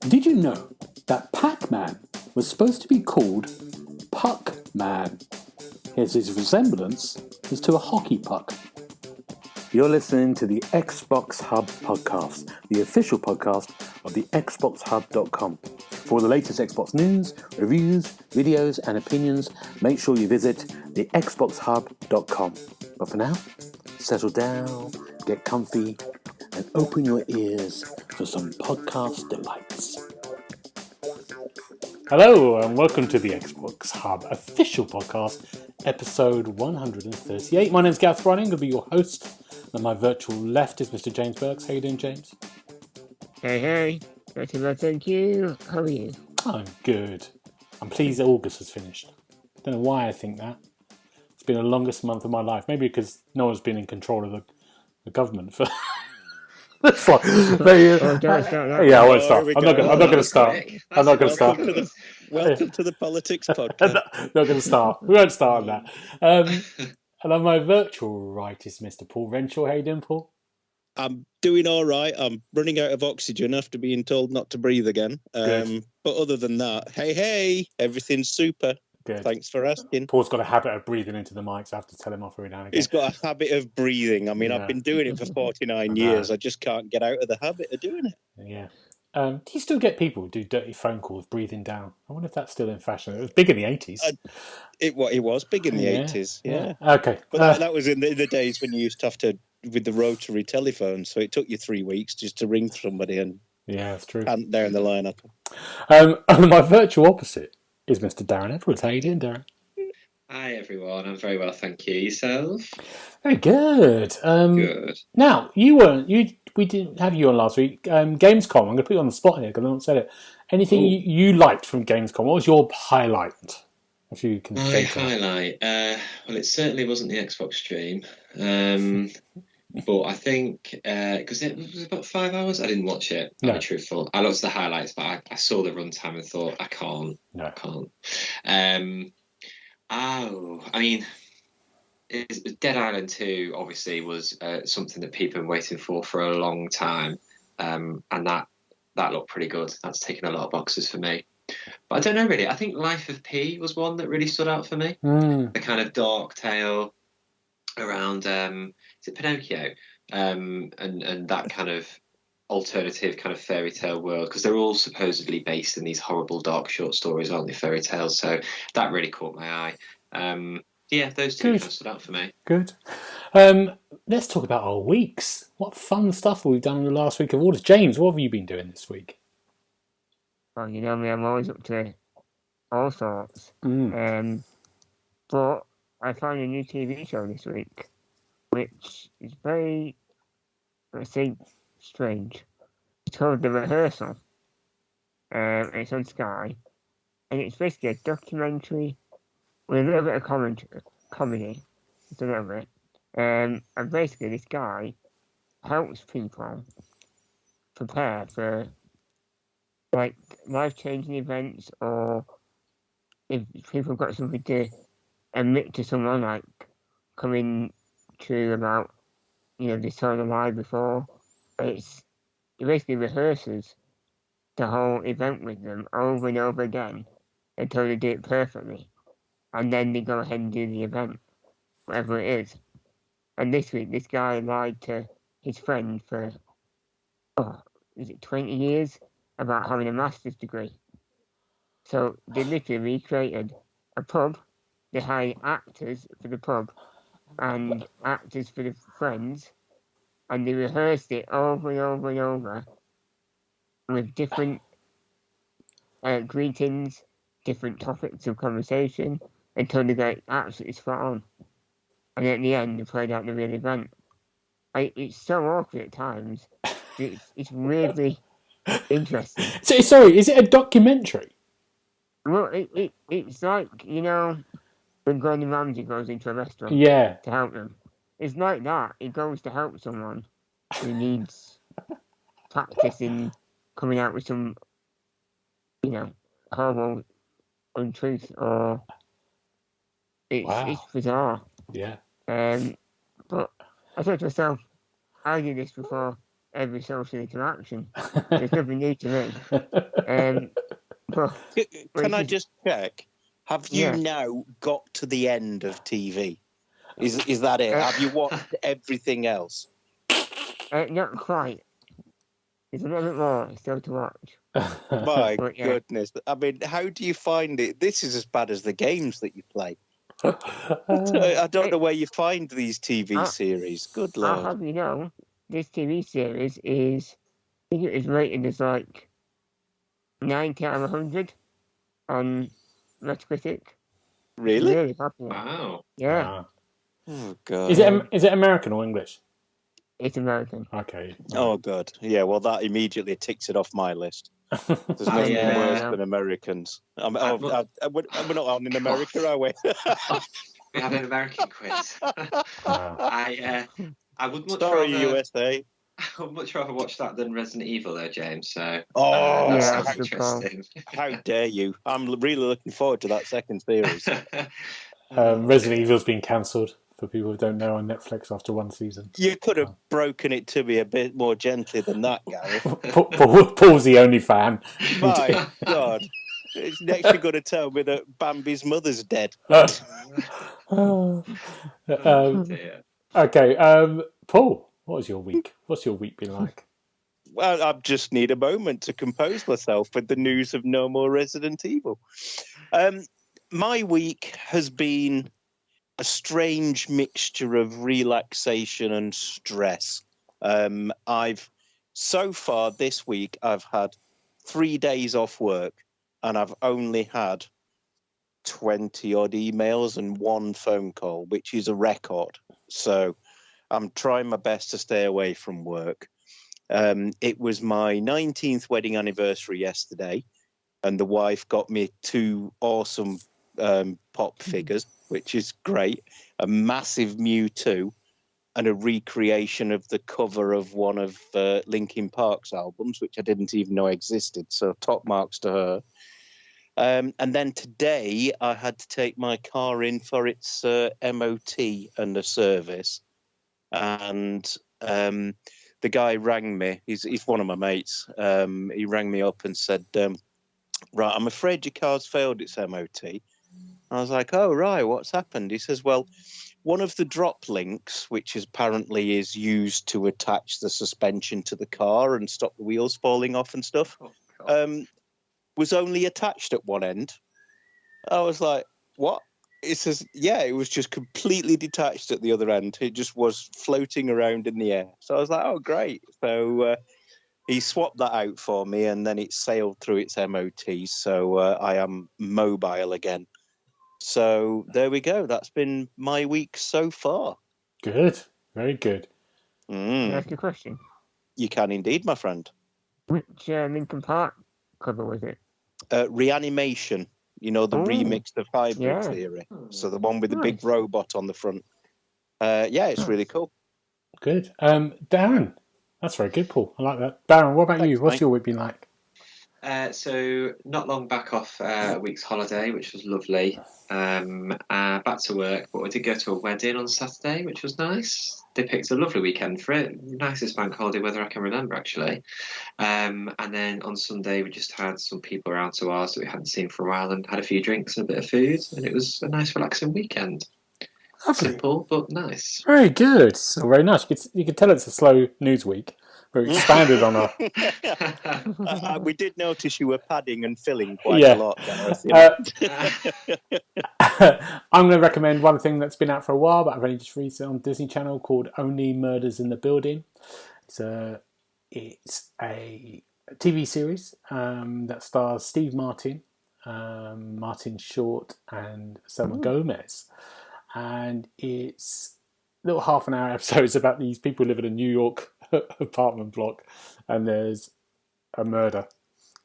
Did you know that Pac-Man was supposed to be called Puck-Man, as his resemblance is to a hockey puck? You're listening to the Xbox Hub Podcast, the official podcast of TheXboxHub.com. For all the latest Xbox news, reviews, videos, and opinions, make sure you visit TheXboxHub.com. But for now, settle down, get comfy, and open your ears for some podcast delights. Hello, and welcome to the Xbox Hub Official Podcast, episode 138. My name's Gareth. I'm going to be your host, and my virtual left is Mr. James Burks. How you doing, James? Hey. Very well, thank you. How are you? I'm good. I'm pleased that August has finished. Don't know why I think that. It's been the longest month of my life. Maybe because no one's been in control of the government for... That's like, Don't start that. Yeah, I won't start. I'm not going to start. I'm not going to start. Welcome to the politics podcast. Not going to start. We won't start on that. And on my virtual right is Mr. Paul Renshaw. How you doing, Paul? I'm doing all right. I'm running out of oxygen after being told not to breathe again. But other than that, hey, everything's super. Good. Thanks for asking. Paul's got a habit of breathing into the mics. I have to tell him off every now and again. He's got a habit of breathing. I mean, I've been doing it for 49 years. I just can't get out of the habit of doing it. Yeah. Do you still get people who do dirty phone calls breathing down? I wonder if that's still in fashion. It was big in the 80s. It was big in the 80s, yeah. Okay. But that was in the days when you used to have to, with the rotary telephone, so it took you 3 weeks just to ring somebody and yeah, that's true. And there in the lineup. And my virtual opposite is Mr. Darren Edwards. How you doing, Darren? Hi everyone, I'm very well, thank you. Yourself? Very good. Good. Now, we didn't have you on last week. Gamescom, I'm going to put you on the spot here because I haven't said it. Anything you liked from Gamescom? What was your highlight? If you can My highlight? Well, it certainly wasn't the Xbox stream. But I think, because it was about 5 hours, I didn't watch it, I'll be truthful. I looked at the highlights, but I saw the runtime and thought, I can't. I mean, Dead Island 2 obviously was something that people have been waiting for a long time, and that looked pretty good. That's taken a lot of boxes for me. But I don't know really. I think Life of P was one that really stood out for me. The kind of dark tale around, is it Pinocchio? And that kind of alternative kind of fairy tale world, because they're all supposedly based in these horrible dark short stories, aren't they, fairy tales? So that really caught my eye. Yeah, those two kind of stood out for me. Good. Let's talk about our weeks. What fun stuff we've done in the last week of August. James, what have you been doing this week? Well, you know me, I'm always up to all sorts. But I found a new TV show this week, which is very, let's say, strange. It's called The Rehearsal. It's on Sky, and it's basically a documentary with a little bit of comedy. It's a little bit. And basically this guy helps people prepare for like life-changing events, or if people have got something to admit to someone, like coming true about, they saw them live before. It basically rehearses the whole event with them over and over again until they do it perfectly. And then they go ahead and do the event, whatever it is. And this week, this guy lied to his friend for, 20 years about having a master's degree. So they literally recreated a pub. They hired actors for the pub and actors for the friends. And they rehearsed it over and over and over with different greetings, different topics of conversation, until they got absolutely spot on. And at the end, they played out the real event. It's so awkward at times. It's weirdly interesting. So, sorry, is it a documentary? Well, it's like, when Gordon Ramsay goes into a restaurant to help them. It's like that. He goes to help someone who needs practice in coming out with some, horrible untruth, or it's bizarre. Yeah. But I thought to myself, I do this before every social interaction. There's nothing new to me. But Can I it's just check? Have you Yeah. now got to the end of TV? Is that it? Have you watched everything else? not quite. There's a little bit more still to watch. My But yeah. goodness. I mean, how do you find it? This is as bad as the games that you play. I don't know where you find these TV series. Good I'll Lord. have you know, this TV series is, I think it is rated as like 90 out of 100 on Metacritic. Really? Really popular. Wow. Yeah, Wow. Oh, God. Is it American or English? it's American. Okay. Oh, God. Yeah, well, that immediately ticks it off my list. There's nothing worse than Americans. We're not on in America, are we? We have an American quiz. I would much Sorry, rather USA. I would much rather watch that than Resident Evil, though, James. So Yeah, that sounds that's a good call. interesting. How dare you? I'm really looking forward to that second series. Resident Evil's been cancelled for people who don't know on Netflix after one season. You could have broken it to me a bit more gently than that, Gareth. Paul's the only fan. My God. It's next you're going to tell me that Bambi's mother's dead. Oh, dear. Okay, Paul, what was your week? What's your week been like? Well, I just need a moment to compose myself with the news of no more Resident Evil. My week has been a strange mixture of relaxation and stress. So far this week, I've had 3 days off work and I've only had 20 odd emails and one phone call, which is a record. So I'm trying my best to stay away from work. It was my 19th wedding anniversary yesterday, and the wife got me 2 awesome pop figures, which is great. A massive Mewtwo and a recreation of the cover of one of Linkin Park's albums, which I didn't even know existed. So top marks to her. And then today I had to take my car in for its MOT and a service. And the guy rang me. He's one of my mates. He rang me up and said, right, I'm afraid your car's failed its MOT. I was like, oh, right, what's happened? He says, well, one of the drop links, which apparently is used to attach the suspension to the car and stop the wheels falling off and stuff, was only attached at one end. I was like, what? It says, yeah, it was just completely detached at the other end. It just was floating around in the air. So I was like, oh, great. So he swapped that out for me, and then it sailed through its MOT. So I am mobile again. So there we go. That's been my week so far. Good. Very good. Can I ask you a question? You can indeed, my friend. Which Linkin Park cover was it? Reanimation. You know, the remix of Hybrid Theory. So the one with the big robot on the front. It's really cool. Good. Darren, that's very good, Paul. I like that. Darren, what about you? What's your week been like? So not long back off a week's holiday, which was lovely. Back to work, but I did go to a wedding on Saturday, which was nice. They picked a lovely weekend for it. Nicest bank holiday weather I can remember, actually. And then on Sunday, we just had some people around to ours that we hadn't seen for a while and had a few drinks and a bit of food. And it was a nice, relaxing weekend. Lovely. Simple, but nice. Very good. So very nice. You could tell it's a slow news week. We expanded on our... we did notice you were padding and filling quite a lot, Gareth. I'm going to recommend one thing that's been out for a while, but I've only just released it on Disney Channel, called Only Murders in the Building. It's a TV series that stars Steve Martin, Martin Short, and Selma Gomez. And it's little half-an-hour episodes about these people who live in a New York apartment block, and there's a murder,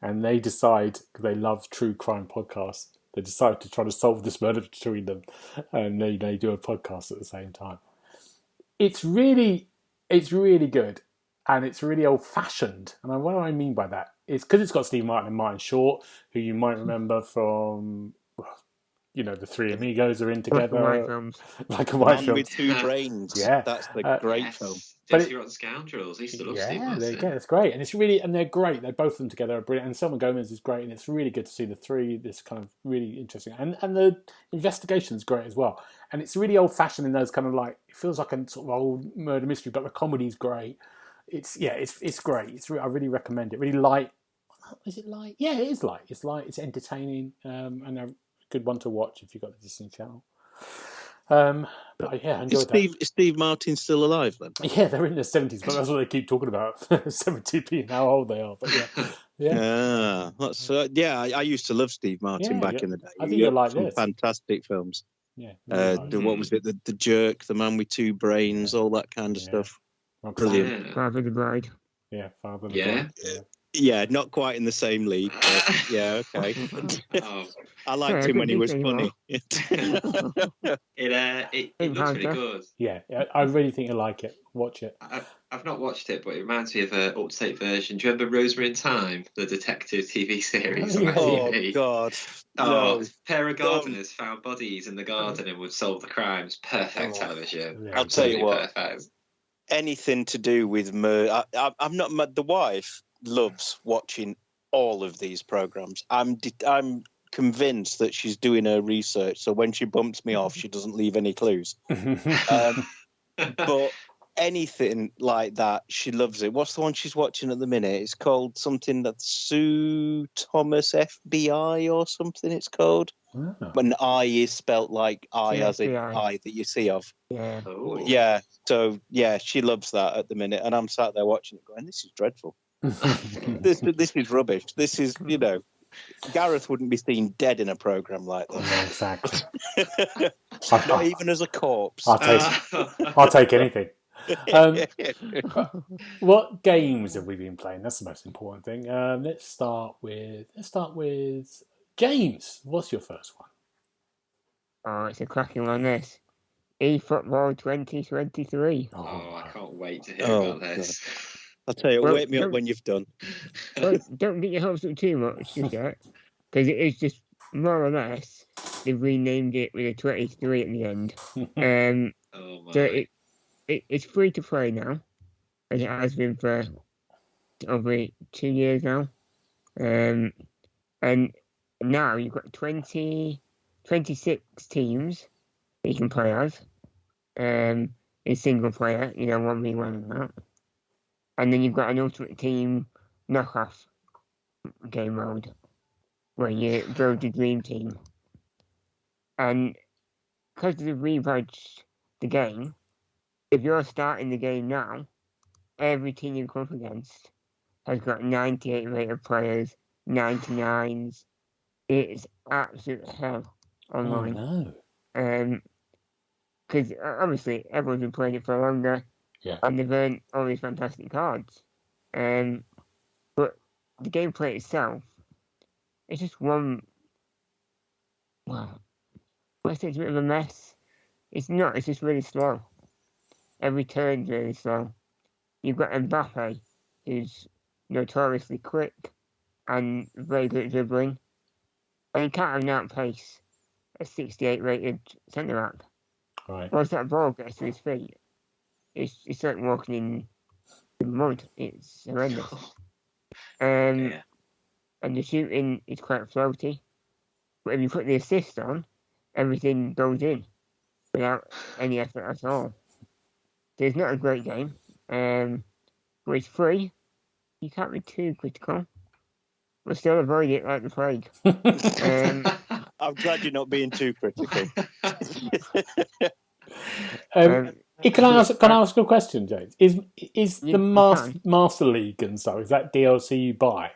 and they decide, because they love true crime podcasts, they decide to try to solve this murder between them, and they do a podcast at the same time. It's really good, and it's really old-fashioned. And what do I mean by that? It's because it's got Steve Martin and Martin Short, who you might remember from the three amigos are in Black and white together. films. Black and white Man films. with Two Brains. Yeah. That's the great Yes. film. But Dirty Rotten Scoundrels. I used to love Steve Yeah, Martin. it's great, and it's really, and they're great. They both of them together are brilliant, and Selma Gomez is great, and it's really good to see the three. This kind of really interesting, and the investigation is great as well. And it's really old fashioned in those kind of like it feels like a sort of old murder mystery, but the comedy's great. It's great. I really recommend it. Really light. Is it light? Yeah, it is light. It's light. It's entertaining, and a good one to watch if you've got the Disney Channel. But yeah, I enjoyed that. Is Steve Martin still alive then? Yeah, they're in their 70s, but that's what they keep talking about. 70 being how old they are. But yeah. I used to love Steve Martin back in the day. I think you'll like some this. fantastic films. Yeah. What was it? The Jerk, The Man with Two Brains, all that kind of stuff. Brilliant. Yeah. Father the Bride. Yeah, Father. Yeah. Yeah, not quite in the same league, but yeah, okay. Oh. I liked him when he was funny. It looks really good. Yeah, I really think you'll like it. Watch it. I've not watched it, but it reminds me of an up-to-date version. Do you remember Rosemary in Time, the detective TV series on ITV? Oh, God. Oh, No. a pair of gardeners found bodies in the garden and would solve the crimes. Perfect television. Yeah. I'll tell you what. Perfect. Anything to do with murder. I'm not. The wife loves watching all of these programs. I'm convinced that she's doing her research, so when she bumps me off, she doesn't leave any clues. But anything like that, she loves it. What's the one she's watching at the minute? It's called something that Sue Thomas FBI or something. It's called. Oh. When I is spelt like I, as in FBI. I that you see of. Yeah. Oh. Yeah. So yeah, she loves that at the minute, and I'm sat there watching it, going, "This is dreadful. This is rubbish. This is Gareth wouldn't be seen dead in a program like this. Yeah, exactly. Not even as a corpse. I'll take anything. What games have we been playing? That's the most important thing. Let's start with James. What's your first one? Oh, it's a cracking one, this. eFootball 2023. Oh, I can't wait to hear Oh, about this. I'll tell you, Well, wake me up when you've done. Well, don't get your hopes up too much just yet, because it is just more or less they've renamed it with a 23 at the end. Oh my. So it's free to play now, as it has been for over 2 years now. And now you've got 26 teams that you can play as in single player, 1v1 and that. And then you've got an Ultimate Team knockoff game mode where you build your dream team. And because they've rebadged the game, if you're starting the game now, every team you come up against has got 98 rated players, 99s. It's absolute hell online. Oh, no. Because obviously everyone's been playing it for longer. Yeah. And they've earned all these fantastic cards. But the gameplay itself, it's just one. Well, let's say it's a bit of a mess. It's not, it's just really slow. Every turn's really slow. You've got Mbappe, who's notoriously quick and very good at dribbling. And you can't have outpace a 68 rated centre back. Right. Once that ball gets to his feet, it's like walking in the mud. It's horrendous. And the shooting is quite floaty. But if you put the assist on, everything goes in without any effort at all. So it's not a great game. But it's free. You can't be too critical. But still avoid it like the plague. I'm glad you're not being too critical. Can I ask a question, James? Is the Master League and so is that DLC you buy?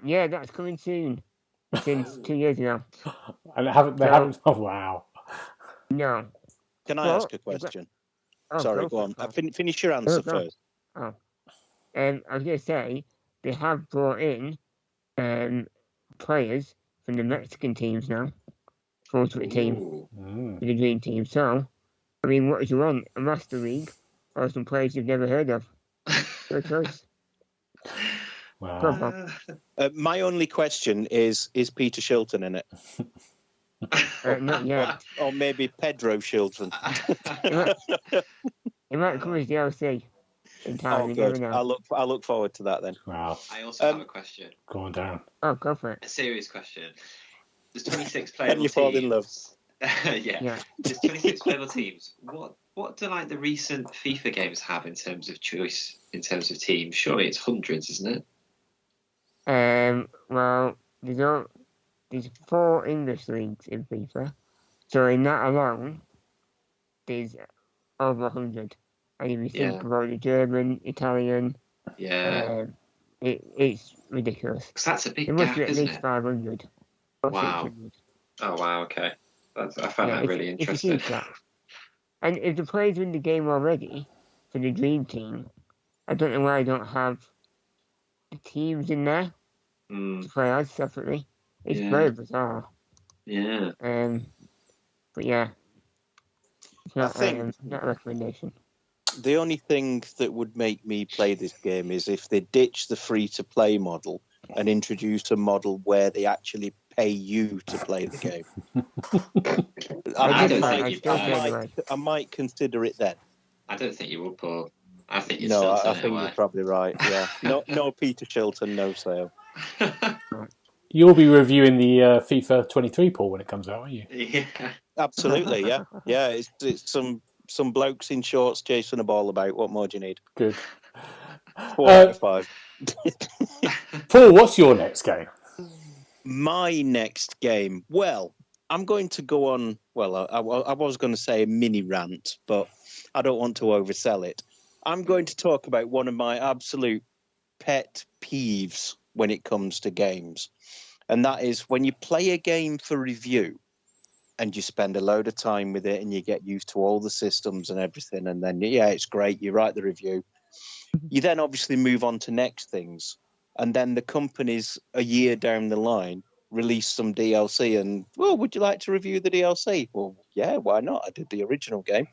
Yeah, that's coming soon. Since 2 years ago. And they haven't. Oh wow. No. Can I ask a question? Sorry, go on. Finish your answer first. I was going to say they have brought in players from the Mexican teams now. Ultimate Team, the Dream Team. So, I mean, what do you want? A Master League or some players you've never heard of? Your choice. Wow. My only question is Peter Shilton in it? Not yet. Or maybe Pedro Shilton. It might come as DLC in time. Oh, You never good. know. I look forward to that then. Wow. I also have a question. Go on, Darren. Oh, go for A it. serious question. There's 26 And playable you fall in love. teams. Yeah. Yeah. There's 26 playable teams. What do like the recent FIFA games have in terms of choice, in terms of teams? Surely it's hundreds, isn't it? Well, there's 4 English leagues in FIFA, so in that alone, there's over 100. And if you think Yeah. about the German, Italian, Yeah. it's ridiculous. Because that's a It big must gap, be at isn't least it? 500 or Wow. 600. Oh wow. Okay. I find that really It's a interesting. huge gap. And if the players are in the game already for the Dream Team, I don't know why I don't have the teams in there to play as separately. It's Yeah. very bizarre. Yeah. But yeah, it's not, think- not a recommendation. The only thing that would make me play this game is if they ditch the free-to-play model and introduce a model where they actually pay you to play the game. I don't think I might consider it then. I don't think you would, Paul. I think you'd No, still I turn it think away. you're probably right. Yeah, no Peter Shilton, no sale. You'll be reviewing the FIFA 23, Paul, when it comes out, aren't you? Yeah. Absolutely, yeah, yeah. It's some blokes in shorts chasing a ball about. What more do you need? Good. 4 out of 5. Paul, what's your next game? My next game. Well, I'm going to go on. Well, I was going to say a mini rant, but I don't want to oversell it. I'm going to talk about one of my absolute pet peeves when it comes to games. And that is when you play a game for review and you spend a load of time with it and you get used to all the systems and everything. And then, yeah, it's great. You write the review. You then obviously move on to next things. And then the companies a year down the line release some DLC and, well, would you like to review the DLC? Well, yeah, why not? I did the original game.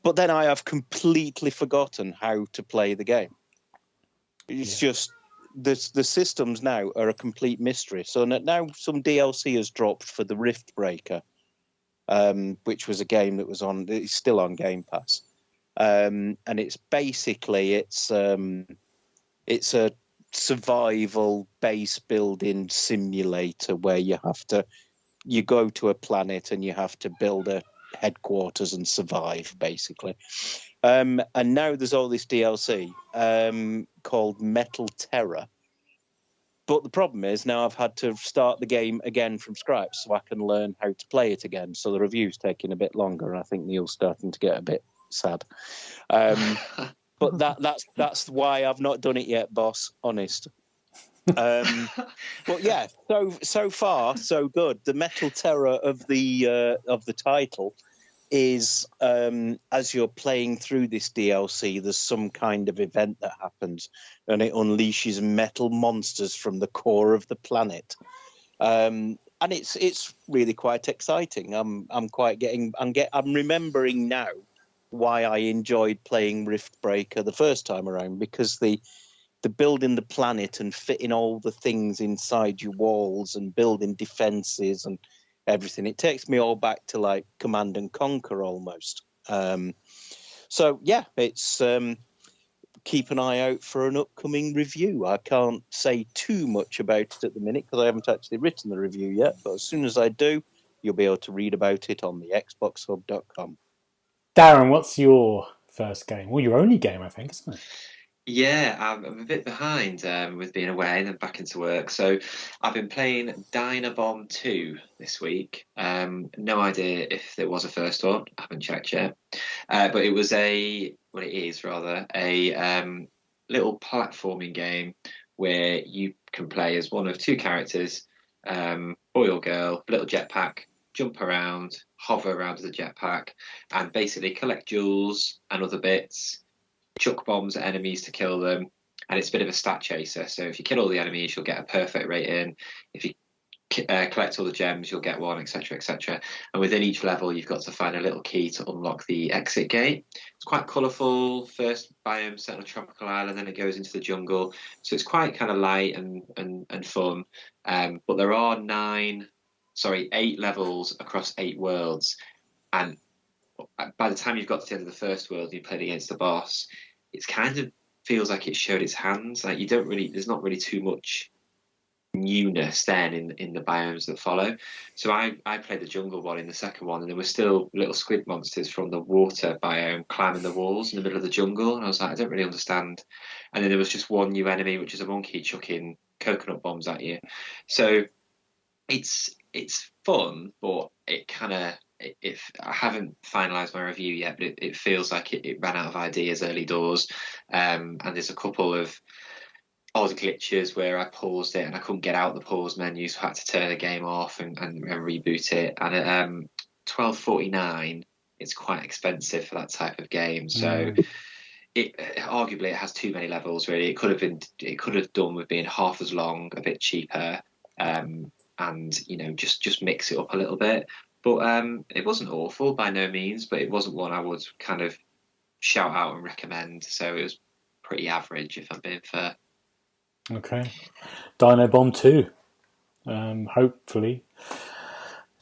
But then I have completely forgotten how to play the game. It's just the systems now are a complete mystery. So now some DLC has dropped for the Rift Breaker, which was a game that was it's still on Game Pass. And it's basically it's a survival base building simulator where you go to a planet and you have to build a headquarters and survive, basically. And now there's all this DLC called Metal Terror. But the problem is now I've had to start the game again from scratch so I can learn how to play it again. So the review's taking a bit longer, and I think Neil's starting to get a bit sad. But that's why I've not done it yet, boss. Honest. But yeah, so far so good. The Metal Terror of the title is as you're playing through this DLC, there's some kind of event that happens, and it unleashes metal monsters from the core of the planet. And it's really quite exciting. I'm remembering now why I enjoyed playing Rift Breaker the first time around, because the building the planet and fitting all the things inside your walls and building defenses and everything, it takes me all back to like Command and Conquer almost. So yeah, it's keep an eye out for an upcoming review. I can't say too much about it at the minute because I haven't actually written the review yet, but as soon as I do, you'll be able to read about it on TheXboxHub.com. Darren, what's your first game? Well, your only game, I think, isn't it? Yeah, I'm a bit behind with being away and then back into work. So I've been playing Dynabomb 2 this week. No idea if there was a first one. I haven't checked yet. But it is a little platforming game where you can play as one of 2 characters, boy or girl, little jetpack, jump around, hover around as a jetpack, and basically collect jewels and other bits, chuck bombs at enemies to kill them, and it's a bit of a stat chaser. So if you kill all the enemies, you'll get a perfect rating. If you collect all the gems, you'll get one, etc., etc. And within each level, you've got to find a little key to unlock the exit gate. It's quite colourful. First biome set on a tropical island, then it goes into the jungle. So it's quite kind of light and fun. But there are 9 8 levels across 8 worlds, and by the time you've got to the end of the first world and you played against the boss, it's kind of feels like it showed its hands. Like there's not really too much newness then in the biomes that follow. So I played the jungle one in the second one, and there were still little squid monsters from the water biome climbing the walls in the middle of the jungle, and I was like, I don't really understand. And then there was just one new enemy, which is a monkey chucking coconut bombs at you. So it's fun, but it kind of I haven't finalised my review yet, but it feels like it ran out of ideas early doors, and there's a couple of odd glitches where I paused it and I couldn't get out the pause menu, so I had to turn the game off and reboot it. And at $12.49, it's quite expensive for that type of game. So arguably it has too many levels. Really, it could have done with being half as long, a bit cheaper, and just mix it up a little bit. But it wasn't awful by no means, but it wasn't one I would kind of shout out and recommend. So it was pretty average, if I'm being fair. Okay. Dino Bomb 2. Hopefully.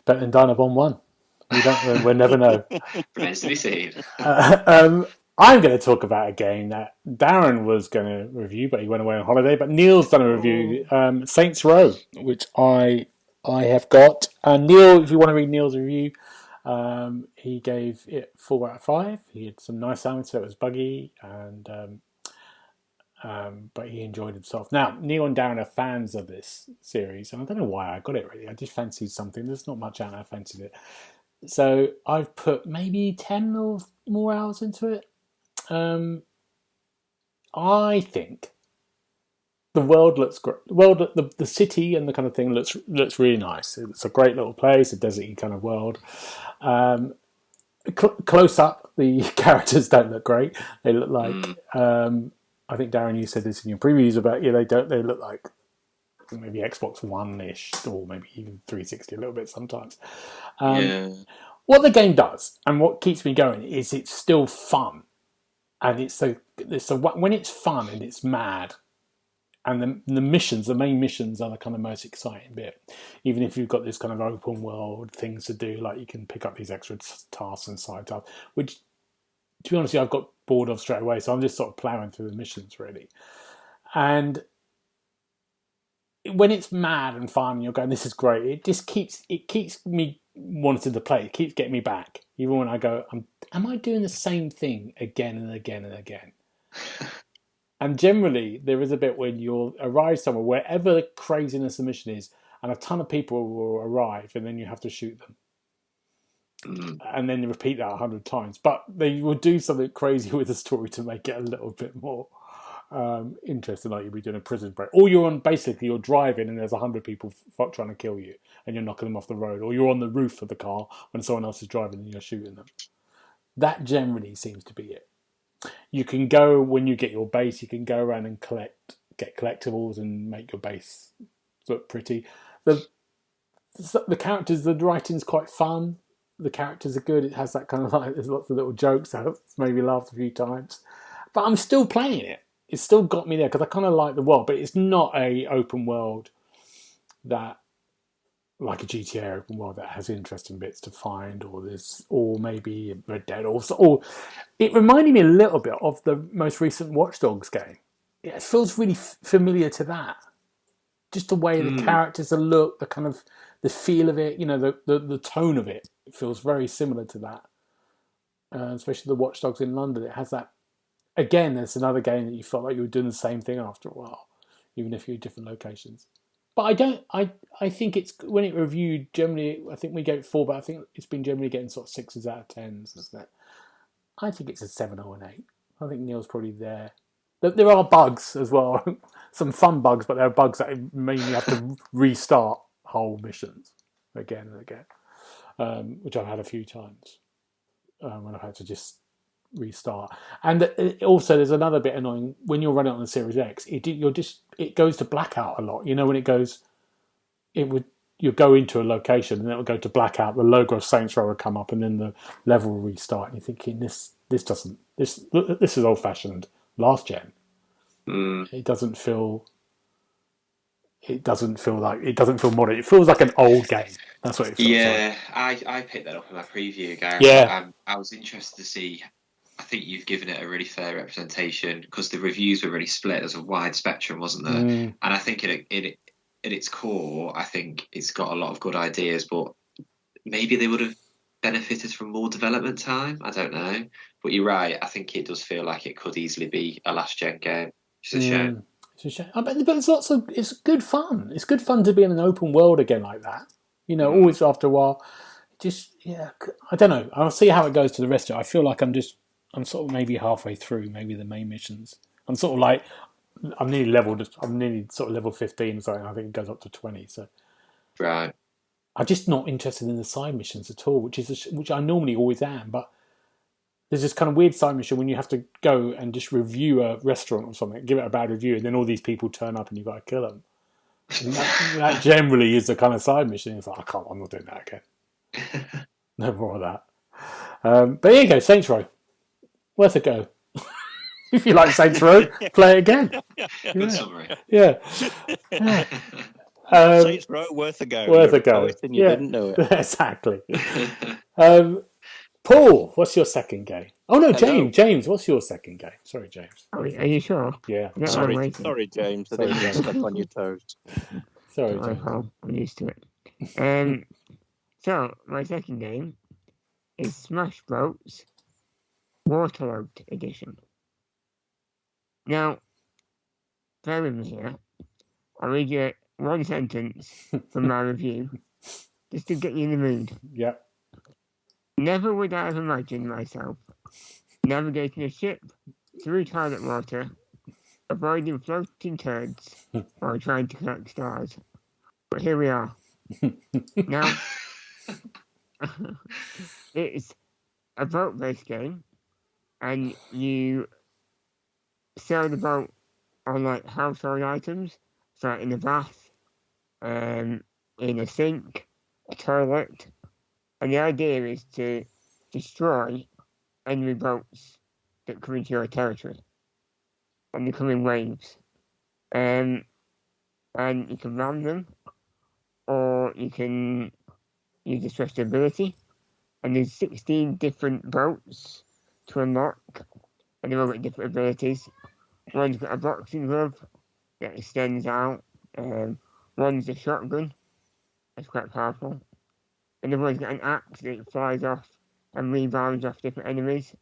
Better than Dino Bomb 1. We'll never know. Remains to be seen. I'm going to talk about a game that Darren was going to review, but he went away on holiday. But Neil's done a review, Saints Row, which I have got. And Neil, if you want to read Neil's review, he gave it 4 out of 5. He had some nice elements, so it was buggy, but he enjoyed himself. Now, Neil and Darren are fans of this series, and I don't know why I got it really. I just fancied something. There's not much out there. I fancied it. So I've put maybe 10 or more hours into it. I think the world looks great. The city and the kind of thing looks really nice. It's a great little place, a deserty kind of world. Close up, the characters don't look great. They look like I think Darren, you said this in your previews about they look like maybe Xbox One-ish or maybe even 360 a little bit sometimes. What the game does and what keeps me going is it's still fun, and when it's fun and it's mad, and the missions, the main missions, are the kind of most exciting bit. Even if you've got this kind of open world things to do, like you can pick up these extra tasks and side tasks, which, to be honest, I've got bored of straight away. So I'm just sort of ploughing through the missions really. And when it's mad and fun, you're going, this is great. It keeps me wanting to play. It keeps getting me back, even when I go, am I doing the same thing again and again and again? And generally, there is a bit when you'll arrive somewhere, wherever the craziness of the mission is, and a ton of people will arrive, and then you have to shoot them. And then you repeat that 100 times. But they will do something crazy with the story to make it a little bit more interesting, like you'll be doing a prison break. Or you're driving and there's 100 people trying to kill you, and you're knocking them off the road. Or you're on the roof of the car when someone else is driving and you're shooting them. That generally seems to be it. You can go, when you get your base, you can go around and get collectibles and make your base look pretty. The characters, the writing's quite fun. The characters are good. It has that kind of there's lots of little jokes that made me laugh a few times. But I'm still playing it. It's still got me there because I kind of like the world, but it's not a open world that, like a GTA open world, that has interesting bits to find, or maybe Red Dead, or it reminded me a little bit of the most recent Watch Dogs game. It feels really familiar to that. Just the way the characters look, the kind of the feel of it, the tone of it. It feels very similar to that, especially the Watch Dogs in London. It has that. Again, there's another game that you felt like you were doing the same thing after a while, even if you're in different locations. But I think it's, when it reviewed, generally, I think we gave it 4, but I think it's been generally getting sort of 6s out of 10s, isn't it? I think it's a 7 or an 8. I think Neil's probably there. There are bugs as well, some fun bugs, but there are bugs that mean you have to restart whole missions again and again, which I've had a few times when I've had to just restart. And also, there's another bit annoying when you're running on the Series X. It goes to blackout a lot. When you go into a location and it will go to blackout. The logo of Saints Row will come up, and then the level will restart. And you're thinking, this is old fashioned, last gen. It doesn't feel. it doesn't feel modern. It feels like an old game. That's what it feels like. I picked that up in my preview, Gareth. Yeah. I was interested to see. I think you've given it a really fair representation because the reviews were really split. There's a wide spectrum, wasn't there? And I think at its core, I think it's got a lot of good ideas, but maybe they would have benefited from more development time. I don't know. But you're right. I think it does feel like it could easily be a last-gen game. It's a shame. It's a shame. But it's good fun. It's good fun to be in an open world again like that. Always after a while. I don't know. I'll see how it goes to the rest of it. I feel like I'm sort of maybe halfway through maybe the main missions. I'm sort of like, I'm nearly sort of level 15 or something. I think it goes up to 20. So Right. I'm just not interested in the side missions at all, which I normally always am. But there's this kind of weird side mission when you have to go and just review a restaurant or something, give it a bad review, and then all these people turn up and you've got to kill them. That generally is the kind of side mission. It's like, I'm not doing that again. No more of that. But here you go, Saints Row. Worth a go. If you like Saints Row, play it again. Good summary. Yeah. Saints Row, worth a go. Worth a go. And you didn't know it. Exactly. Paul, what's your second game? Oh no, Hello. James, what's your second game? Sorry, James. Are you sure? Yeah. Sorry, James. I didn't get step on your toes. Sorry, Sorry, James. Paul. I'm used to it. So my second game is Smash Bros. Waterlogged Edition. Now, bear with me here. I'll read you one sentence from my review, just to get you in the mood. Yeah. Never would I have imagined myself navigating a ship through toilet water, avoiding floating turds while trying to collect stars. But here we are. Now, it's a boat-based game, and you sail the boat on like household items, so in a bath, in a sink, a toilet, and the idea is to destroy enemy boats that come into your territory, and they come in waves, and you can ram them, or you can use the special ability, and there's 16 different boats to unlock, and they've all got different abilities. One's got a boxing glove that extends out. One's a shotgun. That's quite powerful. Another one's got an axe that flies off and rebounds off different enemies.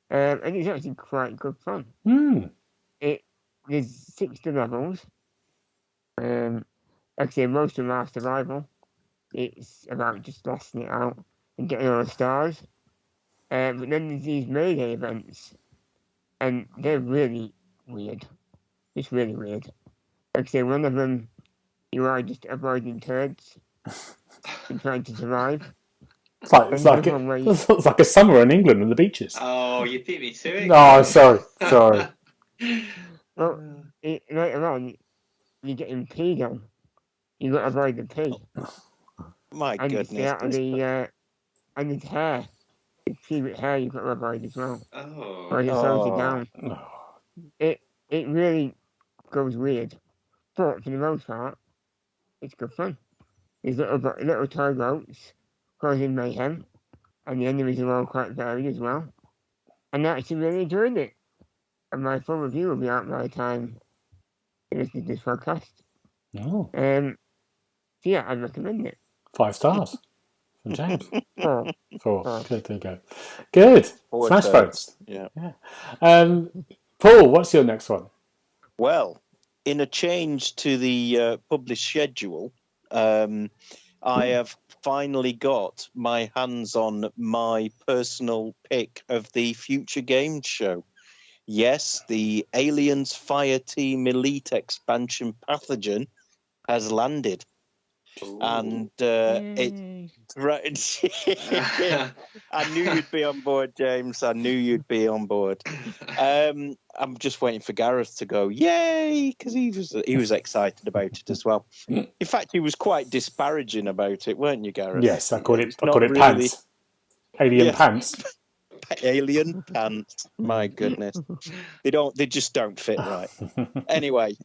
And it's actually quite good fun. There's 60 levels. Actually, most of them are survival. It's about just lasting it out and getting all the stars. But then there's these melee events, and they're really weird. It's really weird. Like I say, one of them, you are just avoiding turds and trying to survive. It's like a summer in England on the beaches. Oh, you beat me to it. No, sorry. Well, later on, you're getting peed on. You've got to avoid the pee. My And goodness. it's out of the, and it's hair. It's pubic hair you've got to avoid as well. Oh. Or it slows you down. Oh. It really goes weird. But for the most part, it's good fun. There's little toy boats causing mayhem, and the enemies are all quite varied as well. And I actually really enjoyed it. And my full review will be out by the time you listen to this podcast. Oh. So yeah, I'd recommend it. 5 stars from James. 4. 4. Good, there you go. Good. Forward Smash turds. Bros. Yeah. Paul, what's your next one? Well, in a change to the published schedule, I have finally got my hands on my personal pick of the Future Games show. Yes, the Aliens Fireteam Elite expansion Pathogen has landed. Ooh. And it I knew you'd be on board, James. I knew you'd be on board. I'm just waiting for Gareth to go yay, because he was excited about it as well. In fact, he was quite disparaging about it, weren't you, Gareth? Yes, I called it really... pants. Alien pants. Alien pants. My goodness. They just don't fit right. Anyway,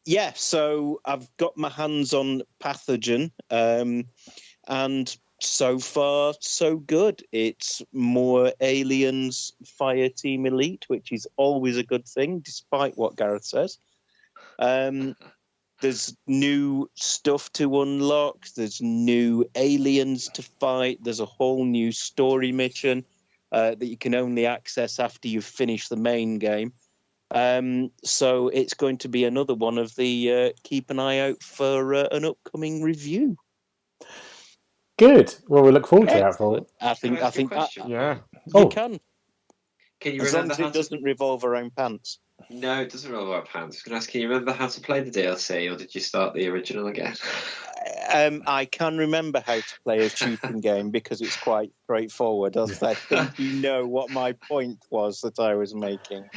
Yeah, so I've got my hands on Pathogen, and so far, so good. It's more Aliens Fireteam Elite, which is always a good thing, despite what Gareth says. There's new stuff to unlock. There's new aliens to fight. There's a whole new story mission that you can only access after you've finished the main game. So it's going to be another one of the keep an eye out for an upcoming review. Good. Well, we look forward to that. Excellent. I Can I ask you a think question? Yeah. you can, Can you as long remember as how it to... doesn't revolve around pants. No, it doesn't roll our pants. I was going to ask, can you remember how to play the DLC, or did you start the original again? I can remember how to play a shooting game because it's quite straightforward. I think you know what my point was that I was making.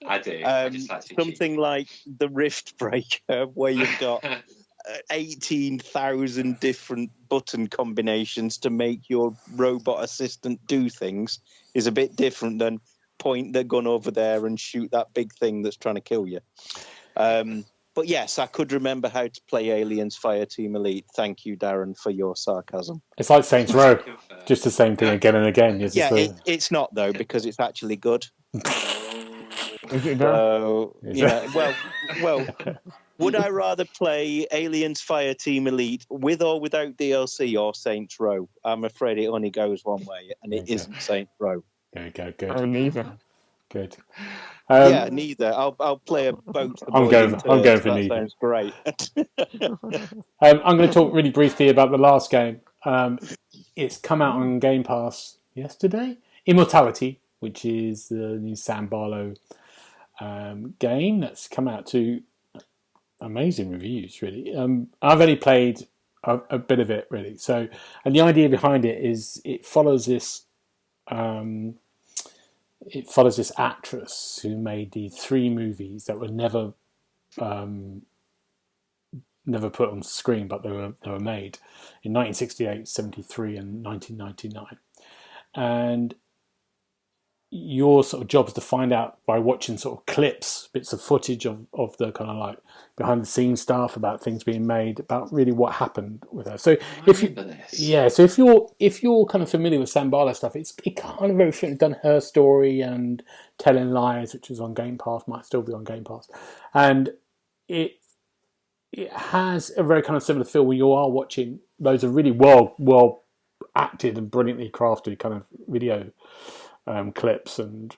I do. I just like to be Something like the Rift Breaker, where you've got 18,000 different button combinations to make your robot assistant do things, is a bit different than point the gun over there and shoot that big thing that's trying to kill you. But yes, I could remember how to play Aliens Fireteam Elite. Thank you, Darren, for your sarcasm. It's like Saints Row, just the same thing again and again. It's not, though, because it's actually good. Is it done? So, well, would I rather play Aliens Fireteam Elite with or without DLC or Saints Row? I'm afraid it only goes one way, and it isn't Saints Row. There you go. Good. Oh, neither. Good. Yeah, neither. I'll play both. I'm going for that neither. Sounds great. I'm going to talk really briefly about the last game. It's come out on Game Pass yesterday. Immortality, which is the new Sam Barlow game that's come out to amazing reviews, really. I've only played a bit of it, really. So, and the idea behind it is it follows this actress who made the 3 movies that were never put on screen, but they were made in 1968, 73, and 1999. And your sort of job is to find out by watching sort of clips, bits of footage of the kind of like behind the scenes stuff about things being made, about really what happened with her. So if you're kind of familiar with Sam Barlow stuff, it kind of very fitting done her story and Telling Lies, which is on Game Pass, might still be on Game Pass, and it has a very kind of similar feel where you are watching those are really well acted and brilliantly crafted kind of video clips. And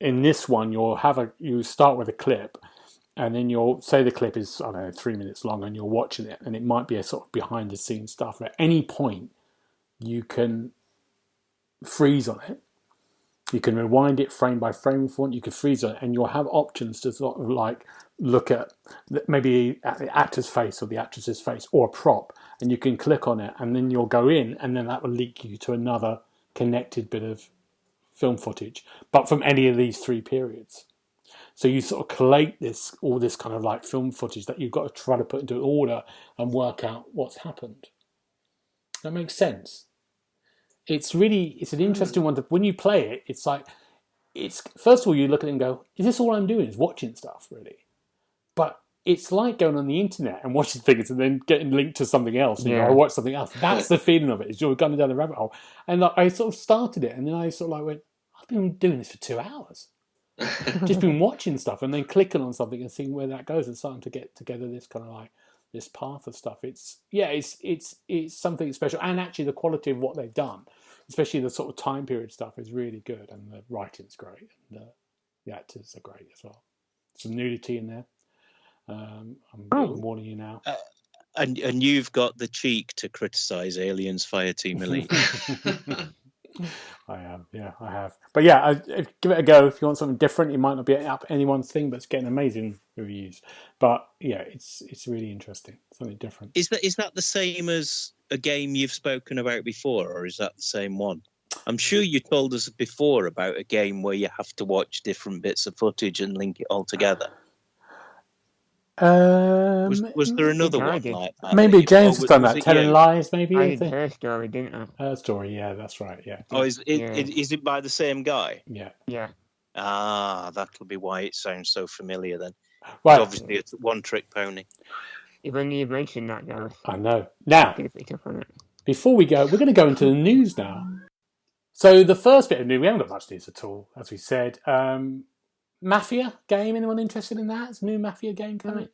in this one, you start with a clip, and then you'll say the clip is, I don't know, 3 minutes long, and you're watching it, and it might be a sort of behind the scenes stuff. At any point, you can freeze on it. You can rewind it frame by frame if you want. You can freeze on it, and you'll have options to sort of like look at maybe at the actor's face or the actress's face or a prop, and you can click on it, and then you'll go in, and then that will lead you to another connected bit of film footage, but from any of these 3 periods. So you sort of collate all this kind of like film footage that you've got to try to put into order and work out what's happened. That makes sense. It's an interesting one. When you play it, it's like, first of all, you look at it and go, is this all I'm doing is watching stuff, really? But it's like going on the internet and watching things and then getting linked to something else. And you go, I watch something else. That's the feeling of it. Is you're going down the rabbit hole. And I sort of started it, and then I sort of like went, I've been doing this for 2 hours. Just been watching stuff and then clicking on something and seeing where that goes and starting to get together this kind of like this path of stuff. It's something special, and actually the quality of what they've done, especially the sort of time period stuff, is really good, and the writing's great, and the actors are great as well. Some nudity in there. I'm warning you now. And you've got the cheek to criticise Aliens Fireteam Elite. I have. But yeah, give it a go if you want something different. It might not be up anyone's thing, but it's getting amazing reviews. But yeah, it's really interesting. Something different. Is that the same as a game you've spoken about before, or is that the same one? I'm sure you told us before about a game where you have to watch different bits of footage and link it all together. Was there another one like that? Maybe James has done that. Telling Lies, maybe. I did Her Story, didn't I? Her Story, yeah, that's right. Yeah. Oh, is it by the same guy? Yeah. Yeah. Ah, that'll be why it sounds so familiar then. Right. Obviously, it's a one-trick pony. If only you mentioned that, Gareth. I know. Now, Could have picked up on it. before we go, we're going to go into the news now. So the first bit of news, we haven't got much news at all, as we said. Mafia game, anyone interested in that? Is a new Mafia game coming?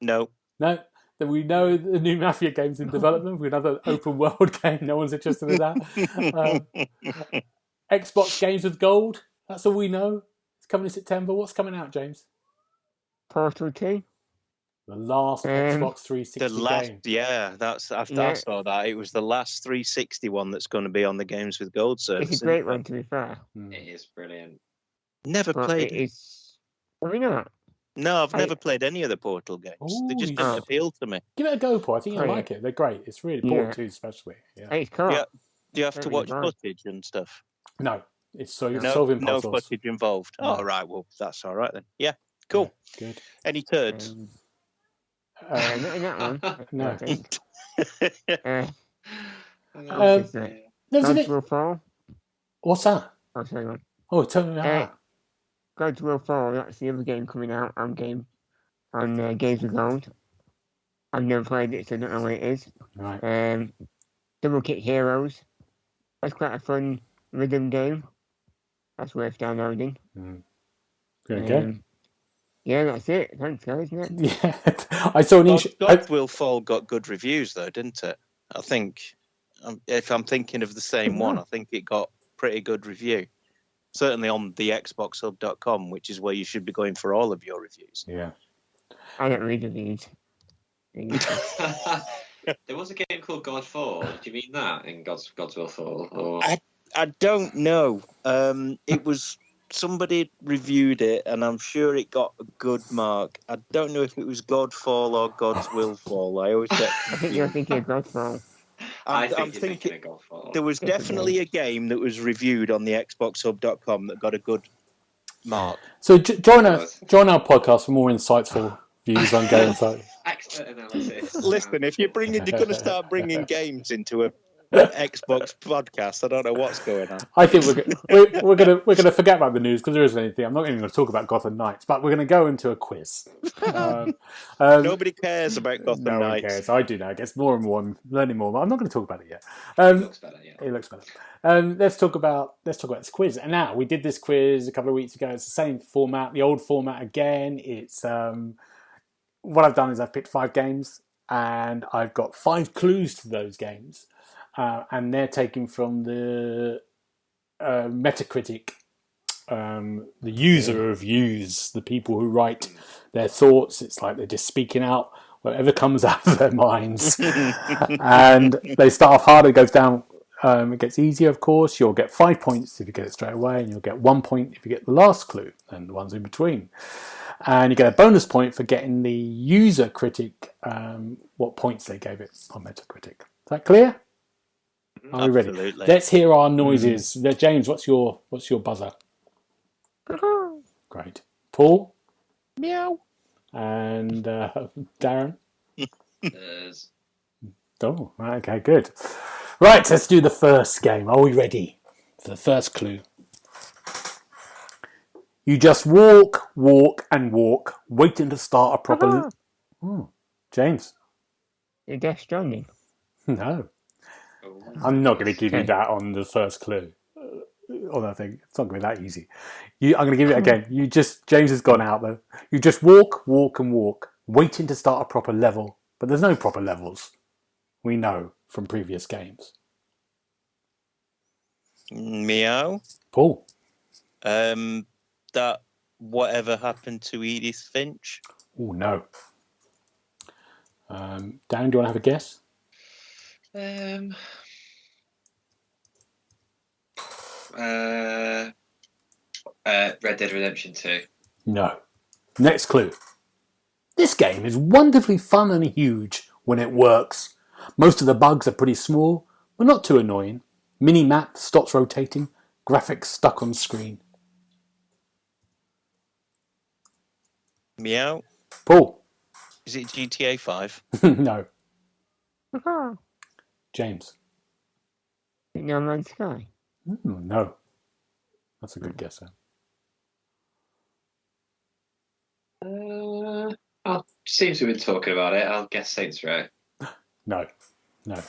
No. No? Then we know the new Mafia game's in development. We've got another open world game. No one's interested in that. Xbox games with gold. That's all we know. It's coming in September. What's coming out, James? Portal 2. The last Xbox 360 The last, game. yeah, I saw that. It was the last 360 one that's going to be on the Games with Gold service. It's a great one, to be fair. It is brilliant. Never But played it is... Have we not? No, I've never played any of the Portal games. They just didn't appeal to me. Give it a go, Paul. I think you'll like it. They're great. It's really Portal 2 especially. Yeah. Hey, it's cool. Yeah. Do you have to watch footage and stuff? No. It's so you're No, solving no puzzles. footage involved. Oh, right. Well, that's all right then. Yeah, cool. Yeah, good. Any turds? Not in that one. No. I think. There's Gods Will Fall. What's that? Oh, sorry, one. Oh, tell me about that. Gods Will Fall. That's the other game coming out on Games with Gold. I've never played it, so I don't know what it is. Right. Double Kick Heroes. That's quite a fun rhythm game. That's worth downloading. Okay. Yeah, that's it. Thanks, guys, isn't it? Yeah. I saw an God Will Fall got good reviews, though, didn't it? I think, if I'm thinking of the same one, I think it got pretty good review. Certainly on TheXboxHub.com, which is where you should be going for all of your reviews. Yeah. I don't read reviews. There was a game called Godfall. Do you mean that in God's Will Fall? Or... I don't know. It was somebody reviewed it, and I'm sure it got a good mark. I don't know if it was Godfall or God's Will Fall. I always get. I think you're thinking of Godfall. I'm thinking of Godfall. There was definitely a game that was reviewed on the XboxHub.com that got a good mark. So join our podcast for more insightful views on games. Expert analysis. Listen, if you're going to start bringing games into a Xbox podcast, I don't know what's going on. I think we're gonna forget about the news because there isn't anything. I'm not even going to talk about Gotham Knights, but we're going to go into a quiz. Nobody cares about Gotham Knights. No one cares. I do now. It gets more and more. I'm learning more, but I'm not going to talk about it yet. It looks better. Yeah. It looks better. Let's talk about this quiz. And now we did this quiz a couple of weeks ago. It's the same format, the old format again. It's what I've done is I've picked 5 games and I've got 5 clues to those games. And they're taken from the Metacritic, the user reviews, the people who write their thoughts. It's like they're just speaking out whatever comes out of their minds. And they start off hard, it goes down, it gets easier, of course. You'll get 5 points if you get it straight away, and you'll get 1 point if you get the last clue, and the ones in between. And you get a bonus point for getting the user critic, what points they gave it on Metacritic. Is that clear? Are we ready? Absolutely. Let's hear our noises. James, what's your buzzer? Great. Paul? Meow. And Darren? There's... Oh, okay, good. Right, let's do the first game. Are we ready for the first clue? You just walk, and walk, waiting to start a proper... James? You're Death Stranding. No. I'm not going to give you that on the first clue. On that thing, it's not going to be that easy. I'm going to give it again. James has gone out though. You just walk, and walk, waiting to start a proper level. But there's no proper levels. We know from previous games. Meow. Paul. That whatever happened to Edith Finch? Oh no. Dan, do you want to have a guess? Red Dead Redemption 2. No. Next clue. This game is wonderfully fun and huge when it works. Most of the bugs are pretty small, but not too annoying. Mini-map stops rotating, graphics stuck on screen. Meow. Paul. Is it GTA 5? No. James. No Man's Sky. No. That's a good guess, then. Seems we've been talking about it. I'll guess Saints Row. No. Right,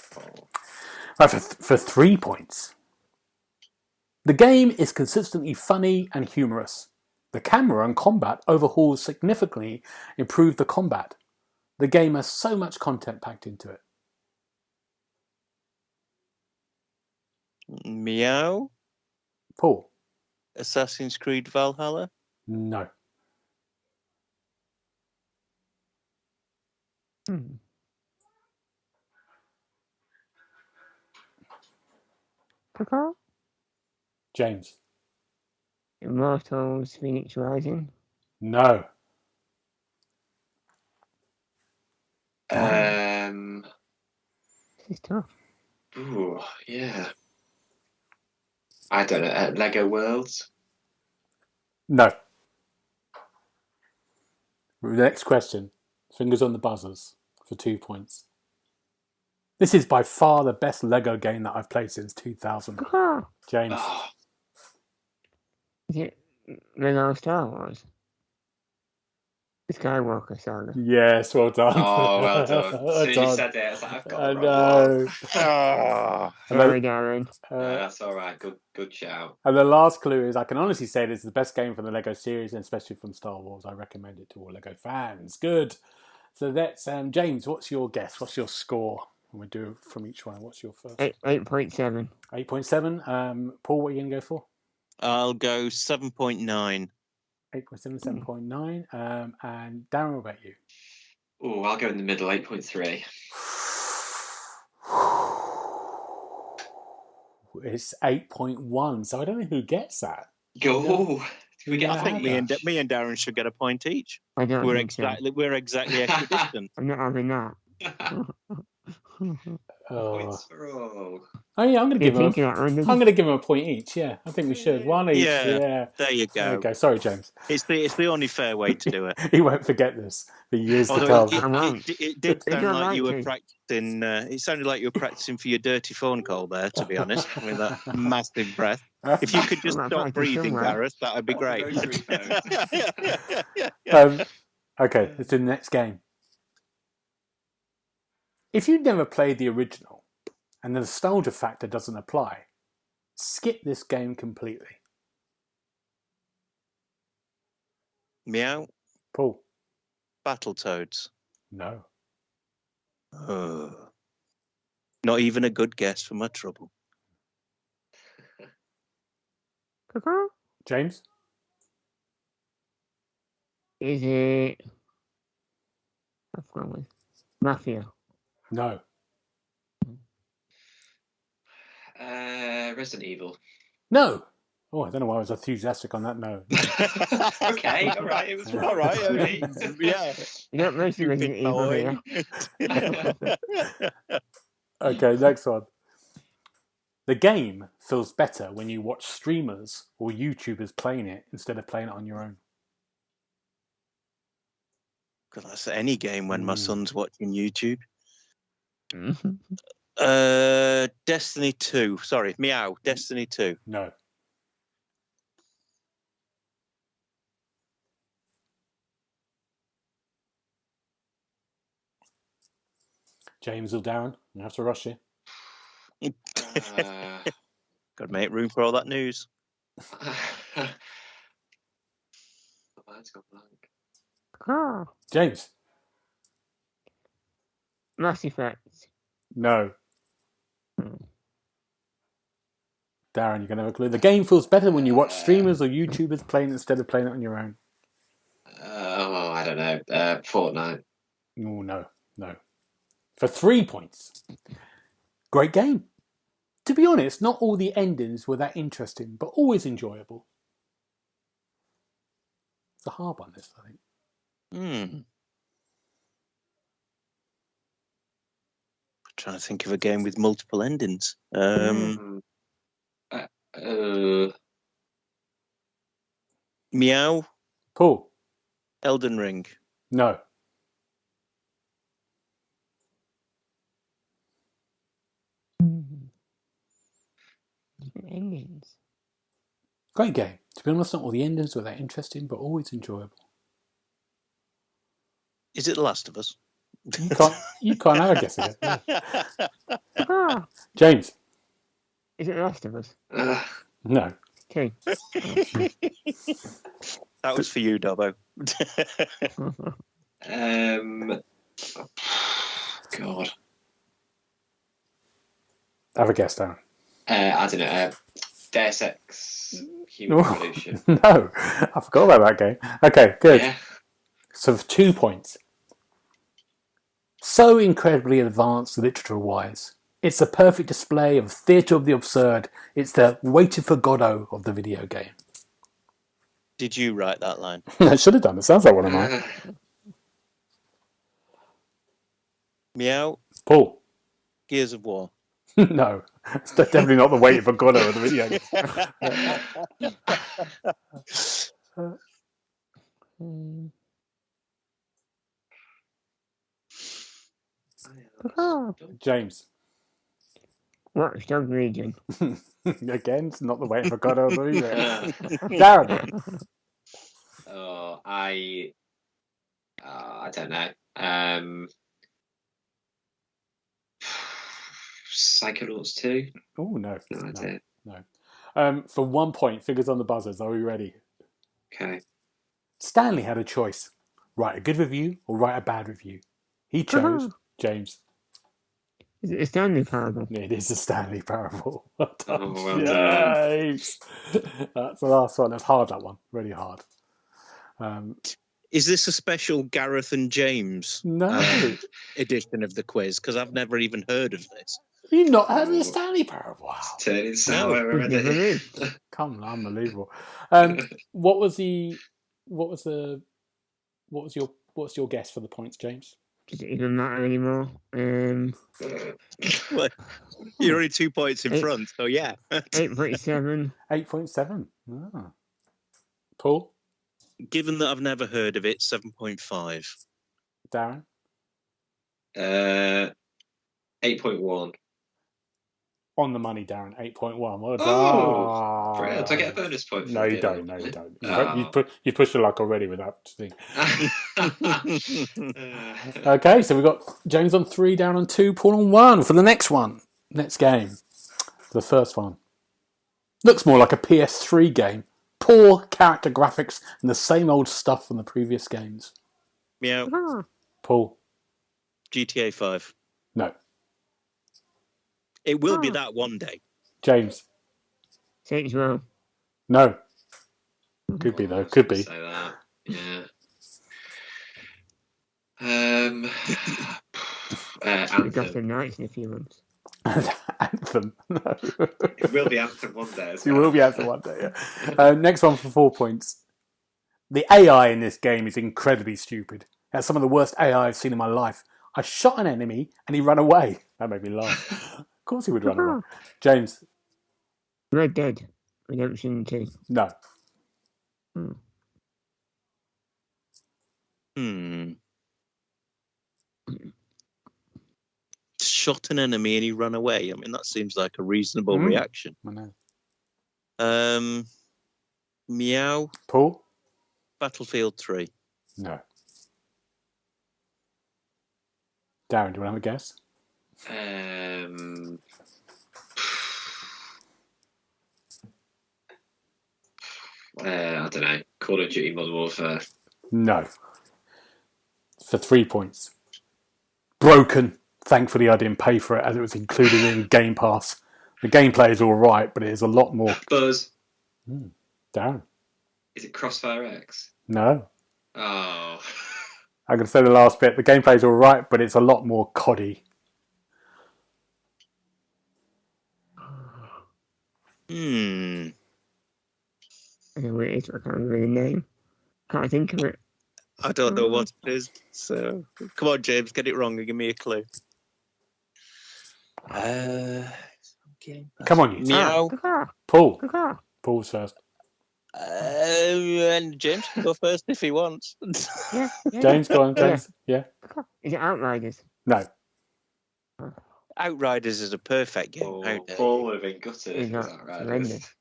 for 3 points. The game is consistently funny and humorous. The camera and combat overhauls significantly improve the combat. The game has so much content packed into it. Meow. Paul? Assassin's Creed Valhalla. No. James? Immortals Phoenix Rising. No. This is tough. Ooh, yeah. I don't know. Lego Worlds. No. The next question. Fingers on the buzzers for 2 points. This is by far the best Lego game that I've played since 2000. James? Oh, Is it Lego Star Wars? The Skywalker saga. Yes, well done. oh, well done. As Well soon as you done. said it, I was like, I've got I the wrong one. know. Sorry, Darren. That's all right. Good shout. And the last clue is I can honestly say this is the best game from the Lego series, and especially from Star Wars. I recommend it to all Lego fans. Good. So that's James. What's your guess? What's your score? We'll do it from each one. What's your first? 8.7. 8.7. Paul, what are you going to go for? I'll go 7.9. 8.7, 7.9. And Darren, what about you? Oh, I'll go in the middle. 8.3. It's 8.1. So I don't know who gets that. Go. Do we get Yeah, a I think point? me and Darren should get a point each. I don't We're think so. exactly equidistant. I'm not having that. Oh, Points for all. oh yeah, I'm going to give him. I'm I'm going to give him a point each. Yeah, I think we should. One each. Yeah. There you There go. you go. Sorry, James. It's the only fair way to do it. He won't forget this for years to Although come. it did It's sound all like right you were to. practicing. It sounded like you were practicing for your dirty phone call there. To be honest, with that massive breath. If you could just I'm not stop practicing breathing, somewhere. Gareth, that would be great. Okay, let's do the next game. If you've never played the original and the nostalgia factor doesn't apply, skip this game completely. Meow. Paul? Battletoads. No. Not even a good guess for my trouble. James? Is it Mafia? No. Resident Evil. No. Oh, I don't know why I was enthusiastic on that. No. Okay, all right. It was All right. Great. Yeah. You don't mention Resident Evil here. Okay, next one. The game feels better when you watch streamers or YouTubers playing it instead of playing it on your own. Because that's any game when my son's watching YouTube. Mhm. Destiny 2. Sorry, Meow. Destiny 2. No. James or Darren, you have to rush you. Got to make room for all that news. My mind's gone blank. James? Mass Effect. No. Darren, you're going to have a clue. The game feels better when you watch streamers or YouTubers playing instead of playing it on your own. I don't know. Fortnite. Oh, no. For 3 points. Great game. To be honest, not all the endings were that interesting, but always enjoyable. It's a hard one, this, I think. Trying to think of a game with multiple endings. Meow. Paul? Elden Ring. No. Endings. Great game. To be honest, not all the endings were that interesting, but always enjoyable. Is it The Last of Us? You can't have a guess again. Ah, James? is it The Last of Us? No. Okay. That was for you, Dobbo. God. Have a guess, Darren. I don't know. Deus Ex Human Revolution. No, I forgot about that game. Okay, good. Yeah. So for 2 points. So incredibly advanced literature-wise. It's the perfect display of theatre of the absurd. It's the waited for Godot of the video game. Did you write that line? I should have done. It sounds like one of mine. Meow. Paul? Gears of War. No, it's definitely not the waited for Godot of the video game. James? Watchdog Legion. Again, it's not the waiting for Godot of the video game. Darren? Oh, I don't know. Psychonauts 2? Oh, no. No idea. No. For 1 point, figures on the buzzers. Are we ready? Okay. Stanley had a choice. Write a good review or write a bad review. He chose James. Is it a Stanley Parable? It is a Stanley Parable. Well done. James. That's the last one. That's hard, that one. Really hard. Is this a special Gareth and James No. edition of the quiz? Because I've never even heard of this. You've not heard of the Stanley Parable? Wow. Turning sour already. Come on, unbelievable. What's your guess for the points, James? Does it even matter anymore? Well, you're only 2 points in front, so yeah. 8.7. 8.7. Ah. Paul? Given that I've never heard of it, 7.5. Darren? 8.1. On the money, Darren. 8.1. Well done. Oh, brilliant. Do I get a bonus point for No, you it? don't. No, you don't. Oh. You pushed your luck already with that thing. Okay, so we've got James on 3, Darren on 2, Paul on 1 for the next one. Next game. The first one. Looks more like a PS3 game. Poor character graphics and the same old stuff from the previous games. Meow. Paul? GTA 5. No. It will be that one day. James? Saints Row. No. Could be, though. Could be. Say that. Yeah. We've got Anthem. the Knights in a few months. Anthem. No. It will be Anthem one day as You well. will be Anthem one day, yeah. Next one for 4 points. The AI in this game is incredibly stupid. That's some of the worst AI I've seen in my life. I shot an enemy and he ran away. That made me laugh. Of course he would run away. James? Red Dead Redemption 2. No. Shot an enemy and he ran away. I mean, that seems like a reasonable reaction. I know. Meow. Paul? Battlefield 3. No. Darren, do you want to have a guess? I don't know. Call of Duty Modern Warfare. No. For 3 points. Broken. Thankfully, I didn't pay for it as it was included in Game Pass. The gameplay is all right, but it is a lot more. Buzz. Darren? Is it Crossfire X? No. Oh. I'm going to say the last bit. The gameplay is all right, but it's a lot more COD-y. I don't know what it is, but I can't remember the name. Can't think of it. I don't know what it is. So, come on, James, get it wrong and give me a clue. Come on, you. Meow. Paul. Paul's first. And James can go first if he wants. Yeah. James, go on, James. Yeah. Is it Outriders? No. Outriders is a perfect game. Oh, Out there. Paul would have been gutted. Is Is that that right? horrendous?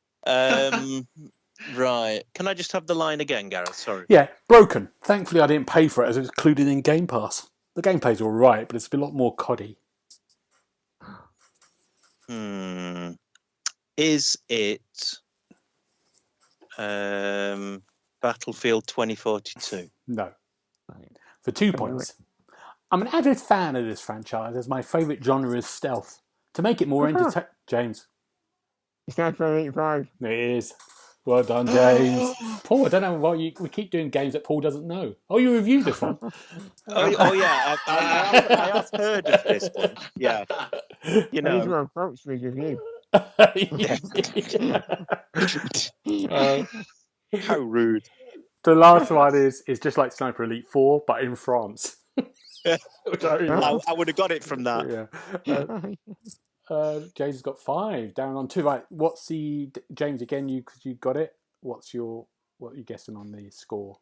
Right. Can I just have the line again, Gareth? Sorry. Yeah, broken. Thankfully, I didn't pay for it as it was included in Game Pass. The gameplay's all right, but it's a lot more coddy. Is it Battlefield 2042? No. For 2 points. I'm an avid fan of this franchise as my favourite genre is stealth. To make it more entertaining... James. It's not for 85. It is. Well done, James. Paul, I don't know why we keep doing games that Paul doesn't know. Oh, you reviewed this one? Yeah. I have heard of this one. Yeah. You These know. were quotes for his review. How rude. The last one is just like Sniper Elite 4, but in France. Which I would have got it from that. Yeah. James has got 5, down on 2. Right, what's the James again? Because you got it. What are you guessing on the score?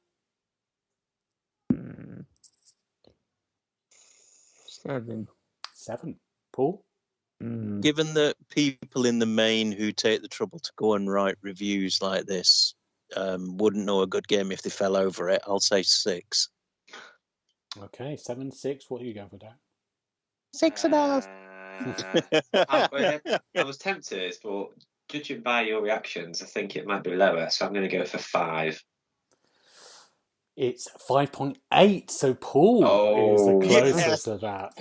7. 7. Paul. Given that people in the main who take the trouble to go and write reviews like this wouldn't know a good game if they fell over it, I'll say 6. Okay, 7, 6. What are you going for, Dan? 6.5. I was tempted, but judging by your reactions, I think it might be lower. So I'm going to go for 5. It's 5.8. So Paul is the closest to that.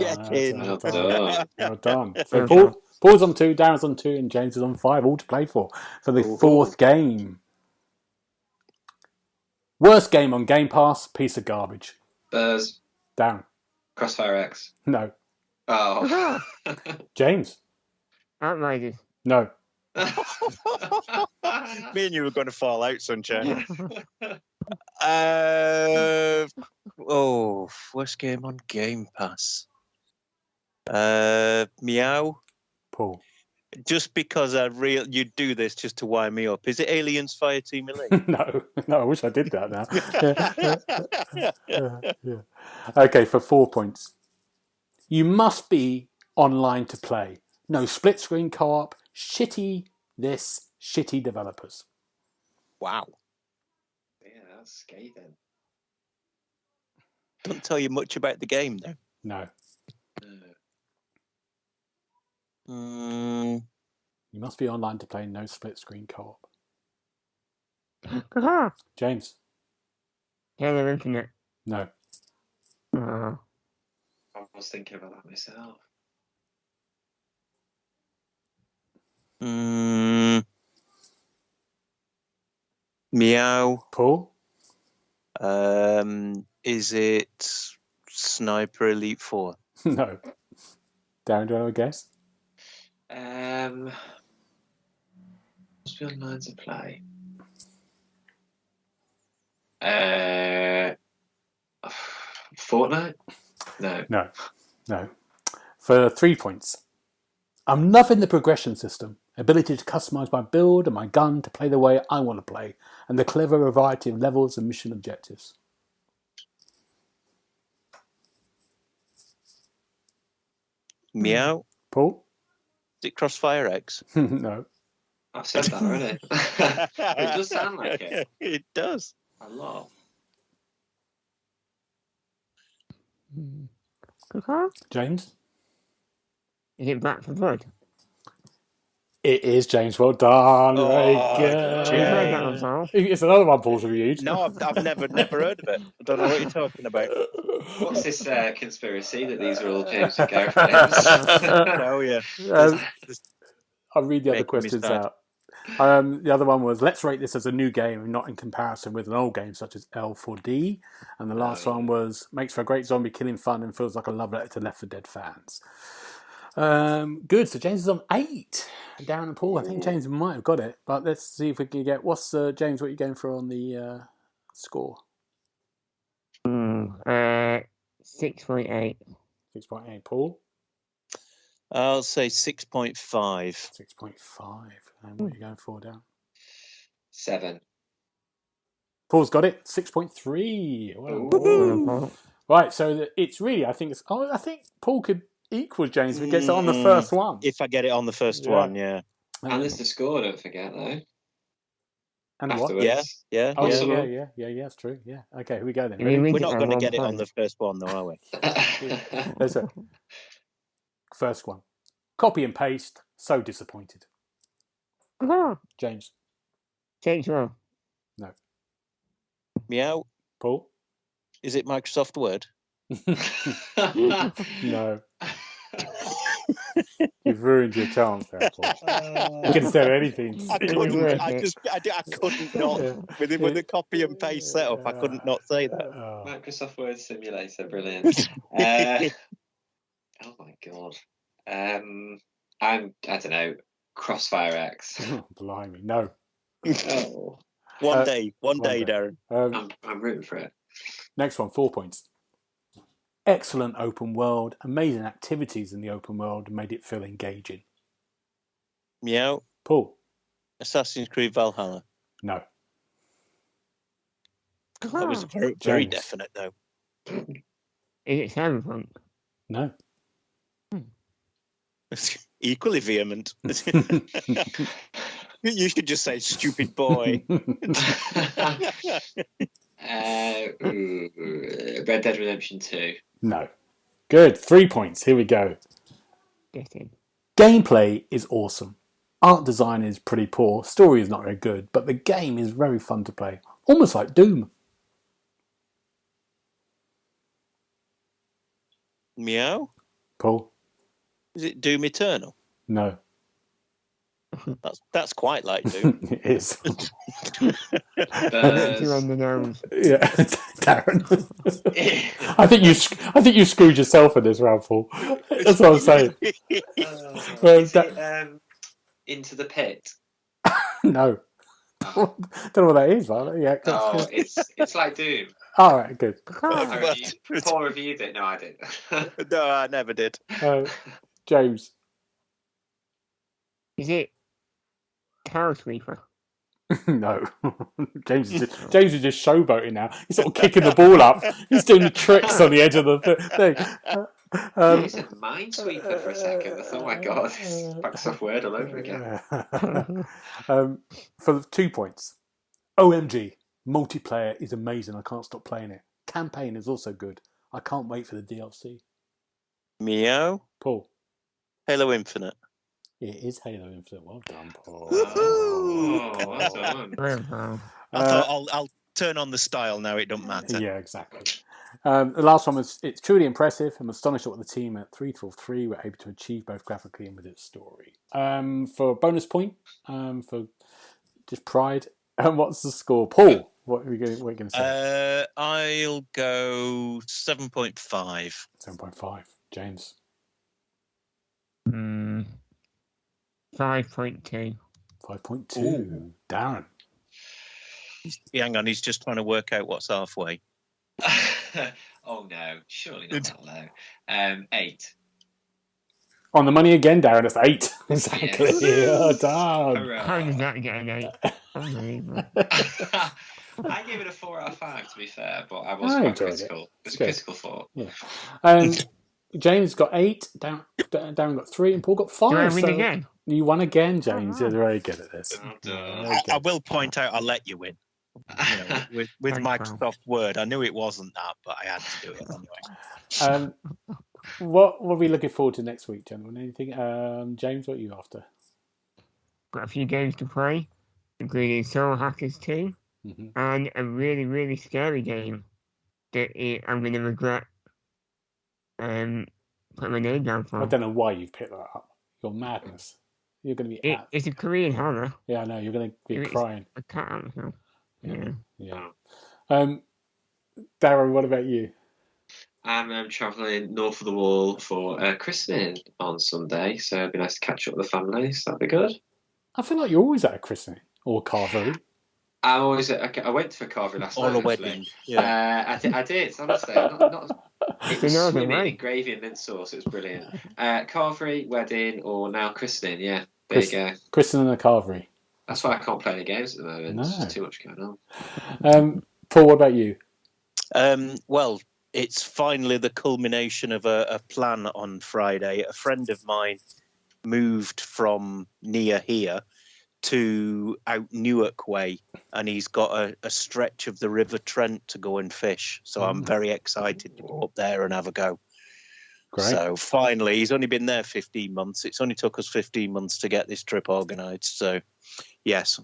Well done. So Paul's on 2, Darren's on 2, and James is on 5. All to play for the fourth game. Worst game on Game Pass. Piece of garbage. Spurs. Darren. Crossfire X. No. Uh-huh. Oh. James. Outriders. No. Me and you were going to fall out, sunshine. Worst game on Game Pass. Meow. Paul. Just because you do this just to wind me up. Is it Aliens Fireteam Elite? No, I wish I did that now. Yeah. Okay, for 4 points. You must be online to play. No split screen co-op. Shitty developers. Wow. Yeah, that's scathing. Don't tell you much about the game, though. No. You must be online to play. No split screen co-op. James. Halo Infinite. No. Oh. I was thinking about that myself. Meow. Paul. Is it Sniper Elite 4? No. Darren, do you want to guess? Must be online to play. Fortnite? No. For 3 points. I'm loving the progression system. Ability to customize my build and my gun to play the way I want to play, and the clever variety of levels and mission objectives. Meow. Paul? Is it Crossfire X? No. I've said that already. It does sound like it. It does. A lot. James? Is it Back for Blood? It is, James. Well done. Very Cheers. good. It's another one Paul's reviewed. No, I've never heard of it. I don't know what you're talking about. What's this conspiracy that these are all James and Gareth names? Oh, yeah. I'll read the other questions out. The other one was, let's rate this as a new game and not in comparison with an old game such as L4D. And the last one was, makes for a great zombie killing fun and feels like a love letter to Left 4 Dead fans. Good. So James is on 8. Darren and Paul, I think James might have got it. But let's see if we can get... What's James, what are you going for on the score? 6.8. 6.8. Paul? I'll say 6.5. 6.5. And what are you going for, Dan? 7. Paul's got it. 6.3. Well, right, so it's really, I think Paul could equal James if he gets it on the first one. If I get it on the first one, yeah. And there's the score, don't forget, though. And what? afterwards. Yeah. Oh, Possible. yeah, it's true. Yeah. Okay, here we go then. You mean Ready? We're Is it not by going to 1 get it on point? the first one, though, are we? There's a first one. Copy and paste. So disappointed. Ah, James. Saints Row. Meow. Paul. Is it Microsoft Word? No. You've ruined your chance there, Paul. You could have said anything. I couldn't not. Yeah. With the copy and paste setup, I couldn't not say that. Oh. Microsoft Word Simulator, brilliant. Oh my god. I don't know. Crossfire X. Blimey, no. Oh, One day, day. Darren. I'm rooting for it. Next one, 4 points. Excellent open world. Amazing activities in the open world made it feel engaging. Meow. Paul. Assassin's Creed Valhalla. No. That was very James. definite, though. Is it Cyberpunk? No. Equally vehement. You should just say "stupid boy." Red Dead Redemption 2. No. Good. 3 points. Here we go. Get in. Gameplay is awesome. Art design is pretty poor. Story is not very good, but the game is very fun to play. Almost like Doom. Meow. Paul. Is it Doom Eternal? No. That's quite like Doom. It is. You're on the nose. Yeah, Darren. I think you screwed yourself in this round, Paul. That's what I'm saying. Is it Into the Pit? No. Don't know what that is, man. Yeah. Oh, it's like Doom. All right, good. Paul reviewed it. No, I didn't. No, I never did. James. Is it Tower Sweeper? No. James is just showboating now. He's sort of kicking the ball up. He's doing the tricks on the edge of the thing. You said Minesweeper for a second. I thought, oh my god, it's Microsoft Word all over again. For 2 points. OMG. Multiplayer is amazing. I can't stop playing it. Campaign is also good. I can't wait for the DLC. Meow. Paul. Halo Infinite. It is Halo Infinite. Well done, Paul. Oh, well done. I thought I'll turn on the style now. It don't matter. Yeah, exactly. The last one was, it's truly impressive. I'm astonished at what the team at 3-3 were able to achieve both graphically and with its story. For a bonus point, for just pride, what's the score? Paul, what are you going to say? I'll go 7.5. 7.5. James? 5.2. 5.2. Ooh. Darren? Hang on, he's just trying to work out what's halfway. Oh no, surely not that low. 8. On the money again, Darren. It's 8. Exactly. Yes. Yeah, damn. How did that get an 8? Unbelievable. I gave it a 4 out of 5, to be fair, but I was quite critical. It was a critical thought. Yeah. And James got 8, Darren got 3, and Paul got 5. Do I win again? You won again, James. You're very good at this. I will point out, I'll let you win. You know, with Microsoft Word, I knew it wasn't that, but I had to do it anyway. What are we looking forward to next week, gentlemen? Anything? James, what are you after? Got a few games to play, including Soul Hackers 2, and a really, really scary game that I'm going to regret putting my name down for. I don't know why you've picked that up. Your madness. You're going to be... It's a Korean horror. Yeah, I know. You're going to be crying. I can't. Yeah. Darren, what about you? I'm travelling north of the wall for christening on Sunday, so it'd be nice to catch up with the family, so that'd be good. I feel like you're always at a christening or carvery. I went for carvery last night. Or a wedding. Yeah. I did, honestly. It was swimming in gravy and mint sauce. It was brilliant. Carvery, wedding, or now christening. Yeah, there you go. Christening and a carvery. That's why I can't play any games at the moment. No. There's just too much going on. Paul, what about you? Well, it's finally the culmination of a plan on Friday. A friend of mine moved from near here to out Newark way, and he's got a stretch of the River Trent to go and fish. So I'm very excited to go up there and have a go. Great. So finally, he's only been there 15 months. It's only took us 15 months to get this trip organised. So yes,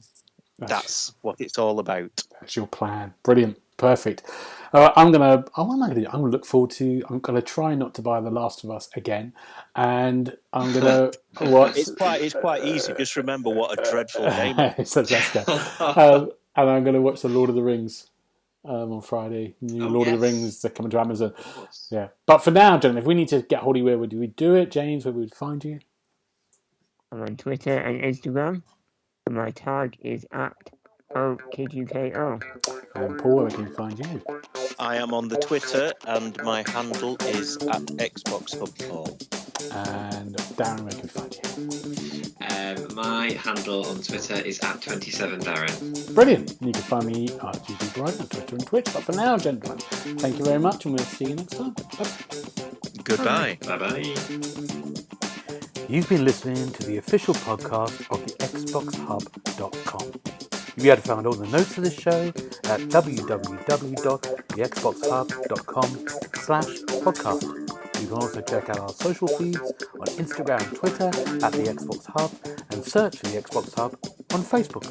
that's what it's all about. That's your plan. Brilliant. Perfect. I'm gonna look forward to. I'm gonna try not to buy The Last of Us again, and I'm gonna watch. It's quite easy. Just remember what a dreadful game it is. And I'm gonna watch The Lord of the Rings on Friday. New Lord of the Rings, they're coming to Amazon. Yeah. But for now, gentlemen, if we need to get hold of you, where would we do it, James? Where would we find you? I'm on Twitter and Instagram. And my tag is at OKUKO. And Paul, where can we find you? I am on the Twitter, and my handle is at TheXboxHub. And Darren, where can we find you? My handle on Twitter is at 27Darren. Brilliant. And you can find me at GB Bright on Twitter and Twitch. But for now, gentlemen, thank you very much, and we'll see you next time. Goodbye. Bye-bye. You've been listening to the official podcast of TheXboxHub.com. You'll be able to find all the notes of this show at www.TheXboxHub.com/podcast. You can also check out our social feeds on Instagram and Twitter at The Xbox Hub, and search for The Xbox Hub on Facebook.